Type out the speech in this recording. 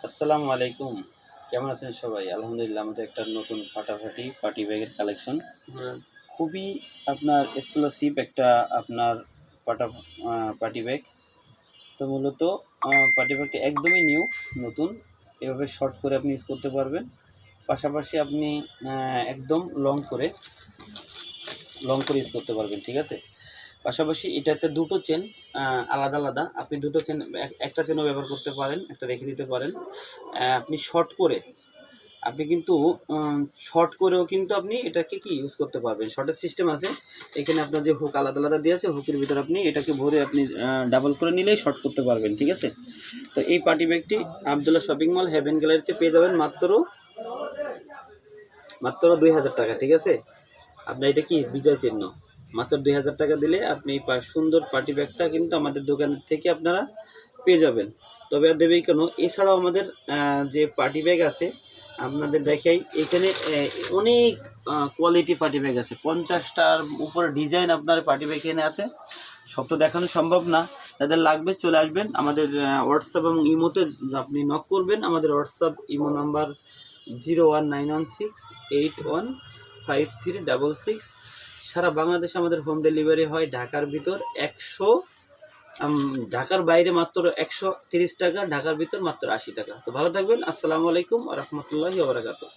আসসালামু আলাইকুম। কেমন আছেন সবাই? আলহামদুলিল্লাহ, আমাদের একটা নতুন ফাটাফাটি পার্টি ব্যাগের কালেকশন। খুবই আপনার এক্সক্লুসিভ একটা আপনার পাটা পার্টি ব্যাগ। তো মূলত পার্টি ব্যাগটা একদমই নিউ, নতুন। এভাবে শর্ট করে আপনি ইউজ করতে পারবেন। পাশাপাশি আপনি একদম লং করে ইউজ করতে পারবেন, ঠিক আছে? পাশাপাশি এটাতে দুটো চেন আলাদা আলাদা। আপনি দুটো চেন, একটা চেনও ব্যবহার করতে পারেন, একটা রেখে দিতে পারেন। আপনি আপনি কিন্তু শর্ট করেও কিন্তু আপনি এটাকে কি ইউজ করতে পারবেন। শর্টের সিস্টেম আছে, এখানে আপনার যে হুক আলাদা আলাদা দিয়ে আছে, হুকের ভিতরে আপনি এটাকে ভরে আপনি ডাবল করে নিলেই শর্ট করতে পারবেন, ঠিক আছে? তো এই পার্টি ব্যাগটি আবদুল্লাহ শপিং মল হেভেন গ্যালারিতে পেয়ে যাবেন মাত্র 2000 টাকা, ঠিক আছে? আপনার এটা কি বিজয় চিহ্ন, মাত্র 2000 টাকা দিলে আপনি এই সুন্দর পার্টি ব্যাগটা কিন্তু আমাদের দোকানের থেকে আপনারা পেয়ে যাবেন। তবে আর দেবেই কেন, এছাড়াও আমাদের যে পার্টি ব্যাগ আছে আপনাদের দেখাই। এখানে অনেক কোয়ালিটি পার্টি ব্যাগ আছে, 50টার উপরে ডিজাইন আপনার পার্টি ব্যাগ এখানে আছে। সব তো দেখানো সম্ভব না, যাদের লাগবে চলে আসবেন আমাদের হোয়াটসঅ্যাপ এবং ইমোতে আপনি নক করবেন। আমাদের হোয়াটসঅ্যাপ ইমো নাম্বার 01916815366। সারা বাংলাদেশে আমাদের হোম ডেলিভারি হয়। ঢাকার ভিতর 100, ঢাকার বাইরে মাত্র 130 টাকা, ঢাকার ভিতর মাত্র 80 টাকা। তো ভালো থাকবেন। আসসালামু আলাইকুম ওয়া রাহমাতুল্লাহি ওয়া বারাকাতুহু।